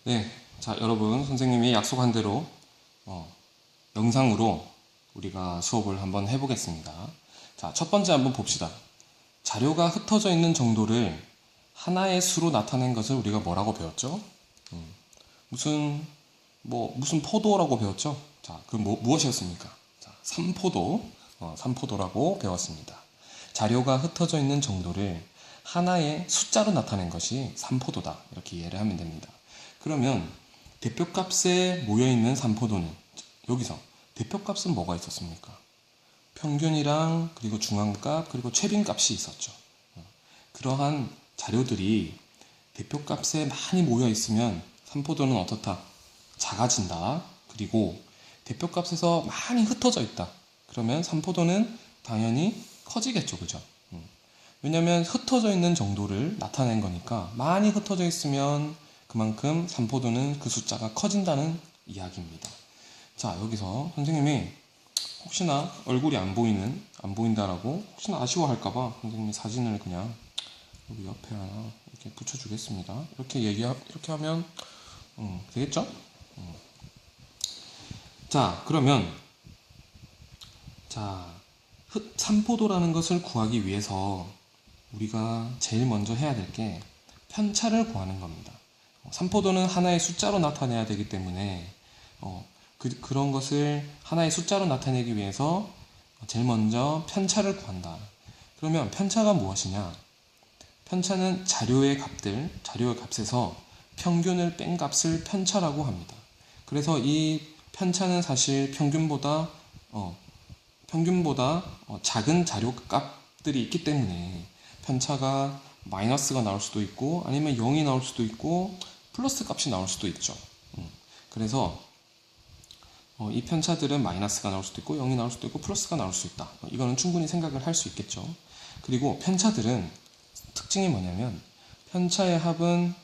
네, 자 여러분 선생님이 약속한 대로 영상으로 우리가 수업을 한번 해보겠습니다. 자, 첫 번째 한번 봅시다. 자료가 흩어져 있는 정도를 하나의 수로 나타낸 것을 우리가 뭐라고 배웠죠? 무슨 포도라고 배웠죠? 자, 그럼 무엇이었습니까? 자, 삼포도, 삼포도라고 배웠습니다. 자료가 흩어져 있는 정도를 하나의 숫자로 나타낸 것이 삼포도다. 이렇게 이해를 하면 됩니다. 그러면 대표값에 모여있는 삼포도는 여기서 대표값은 뭐가 있었습니까? 평균이랑 그리고 중앙값 그리고 최빈값이 있었죠. 그러한 자료들이 대표값에 많이 모여 있으면 삼포도는 어떻다? 작아진다. 그리고 대표값에서 많이 흩어져 있다. 그러면 삼포도는 당연히 커지겠죠. 그죠? 왜냐하면 흩어져 있는 정도를 나타낸 거니까 많이 흩어져 있으면 그만큼 삼포도는 그 숫자가 커진다는 이야기입니다. 자, 여기서 선생님이 혹시나 얼굴이 안 보인다라고 혹시나 아쉬워할까봐 선생님이 사진을 그냥 여기 옆에 하나 이렇게 붙여주겠습니다. 이렇게 하면 되겠죠? 자, 그러면 자, 삼포도라는 것을 구하기 위해서 우리가 제일 먼저 해야 될 게 편차를 구하는 겁니다. 삼포도는 하나의 숫자로 나타내야 되기 때문에 그런 것을 하나의 숫자로 나타내기 위해서 제일 먼저 편차를 구한다. 그러면 편차가 무엇이냐? 편차는 자료의 값에서 평균을 뺀 값을 편차라고 합니다. 그래서 이 편차는 사실 평균보다 작은 자료 값들이 있기 때문에 편차가 마이너스가 나올 수도 있고 아니면 0이 나올 수도 있고 플러스 값이 나올 수도 있죠. 그래서 이 편차들은 마이너스가 나올 수도 있고 0이 나올 수도 있고 플러스가 나올 수 있다. 이거는 충분히 생각을 할 수 있겠죠. 그리고 편차들은 특징이 뭐냐면 편차의 합은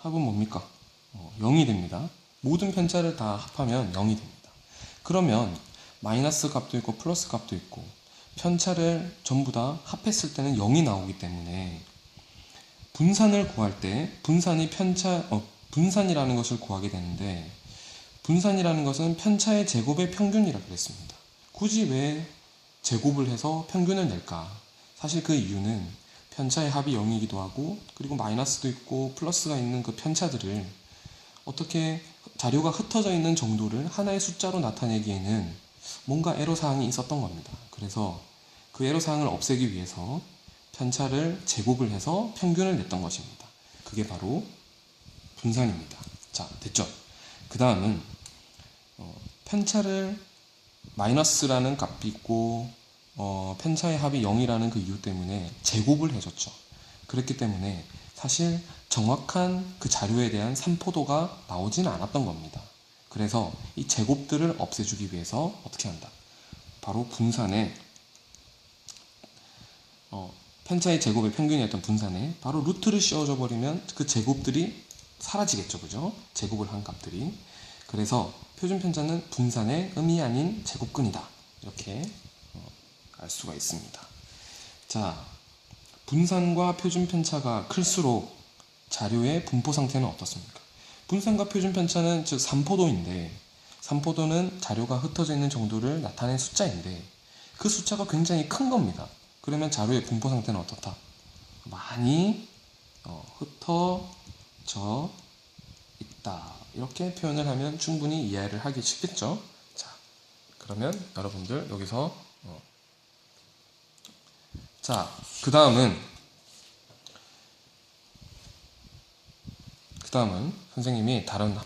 뭡니까? 0이 됩니다. 모든 편차를 다 합하면 0이 됩니다. 그러면 마이너스 값도 있고 플러스 값도 있고 편차를 전부 다 합했을 때는 0이 나오기 때문에 분산을 구할 때 분산이라는 것을 구하게 되는데 분산이라는 것은 편차의 제곱의 평균이라고 그랬습니다. 굳이 왜 제곱을 해서 평균을 낼까? 사실 그 이유는 편차의 합이 0이기도 하고 그리고 마이너스도 있고 플러스가 있는 그 편차들을 어떻게 자료가 흩어져 있는 정도를 하나의 숫자로 나타내기에는 뭔가 애로사항이 있었던 겁니다. 그래서 그 애로사항을 없애기 위해서 편차를 제곱을 해서 평균을 냈던 것입니다. 그게 바로 분산입니다. 자, 됐죠? 그 다음은 편차를 마이너스라는 값이 있고 편차의 합이 0이라는 그 이유 때문에 제곱을 해줬죠. 그렇기 때문에 사실 정확한 그 자료에 대한 삼포도가 나오지는 않았던 겁니다. 그래서 이 제곱들을 없애주기 위해서 어떻게 한다? 바로 분산에 편차의 제곱의 평균이었던 분산에 바로 루트를 씌워줘 버리면 그 제곱들이 사라지겠죠. 그죠? 제곱을 한 값들이. 그래서 표준 편차는 분산의 음이 아닌 제곱근이다. 이렇게 알 수가 있습니다. 자, 분산과 표준 편차가 클수록 자료의 분포 상태는 어떻습니까? 분산과 표준 편차는 즉 삼포도인데 삼포도는 자료가 흩어져 있는 정도를 나타낸 숫자인데 그 숫자가 굉장히 큰 겁니다. 그러면 자료의 분포 상태는 어떻다? 많이 흩어져 있다. 이렇게 표현을 하면 충분히 이해를 하기 쉽겠죠? 자, 그러면 여러분들 여기서 자, 그 다음은 선생님이 다른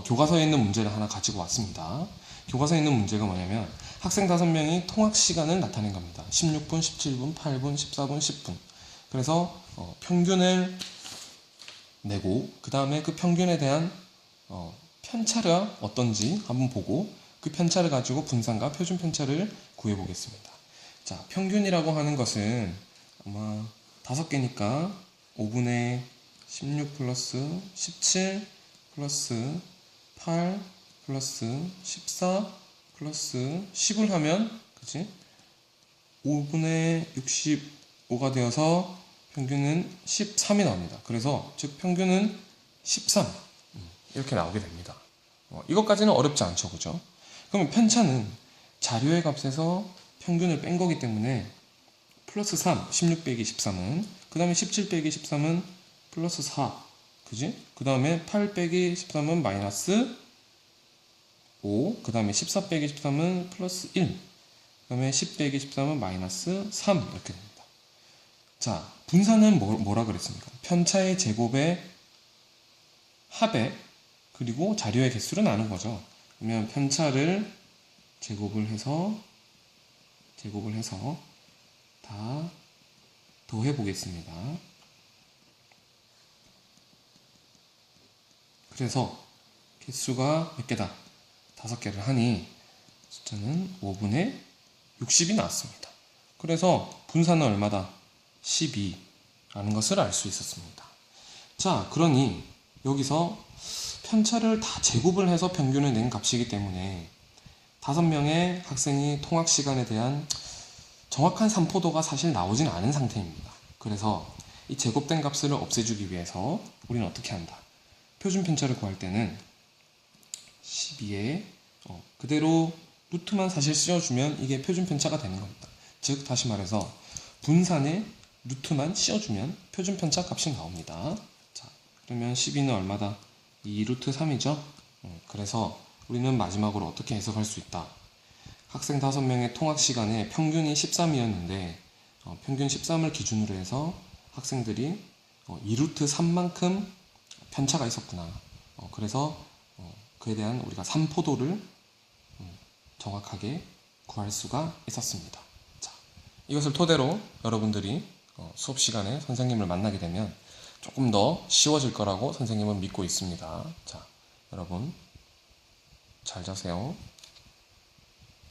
교과서에 있는 문제를 하나 가지고 왔습니다. 교과서에 있는 문제가 뭐냐면 학생 5명이 통학 시간을 나타낸 겁니다. 16분, 17분, 8분, 14분, 10분. 그래서 평균을 내고 그 다음에 그 평균에 대한 편차가 어떤지 한번 보고 그 편차를 가지고 분산과 표준 편차를 구해 보겠습니다. 자, 평균이라고 하는 것은 아마 5개니까 5분의 16 플러스 17 플러스 8 플러스 14 플러스 10을 하면 그치? 5분의 65가 되어서 평균은 13이 나옵니다. 그래서 즉 평균은 13 이렇게 나오게 됩니다. 이것까지는 어렵지 않죠, 그죠? 그러면 편차는 자료의 값에서 평균을 뺀 거기 때문에 플러스 3, 16 빼기 13은, 그 다음에 17 빼기 13은 플러스 4, 그지? 그 다음에 8 빼기 13은 마이너스 5, 그 다음에 14 빼기 13은 플러스 1, 그 다음에 10 빼기 13은 마이너스 3 이렇게 됩니다. 자, 분산은 뭐라 그랬습니까? 편차의 제곱의 합에 그리고 자료의 개수를 나눈 거죠. 그러면 편차를 제곱을 해서 다 더해 보겠습니다. 그래서 개수가 몇 개다? 5개를 하니 숫자는 5분의 60이 나왔습니다. 그래서 분산은 얼마다? 12라는 것을 알 수 있었습니다. 자, 그러니 여기서 편차를 다 제곱을 해서 평균을 낸 값이기 때문에 5명의 학생이 통학 시간에 대한 정확한 산포도가 사실 나오진 않은 상태입니다. 그래서 이 제곱된 값을 없애주기 위해서 우리는 어떻게 한다? 표준 편차를 구할 때는 12에 그대로 루트만 사실 씌워주면 이게 표준 편차가 되는 겁니다. 즉 다시 말해서 분산에 루트만 씌워주면 표준 편차 값이 나옵니다. 자, 그러면 12는 얼마다? 2 루트 3이죠. 그래서 우리는 마지막으로 어떻게 해석할 수 있다? 학생 5명의 통학 시간에 평균이 13이었는데 평균 13을 기준으로 해서 학생들이 2 루트 3만큼 편차가 있었구나. 그래서 그에 대한 우리가 산포도를 정확하게 구할 수가 있었습니다. 자, 이것을 토대로 여러분들이 수업 시간에 선생님을 만나게 되면 조금 더 쉬워질 거라고 선생님은 믿고 있습니다. 자, 여러분 잘 자세요.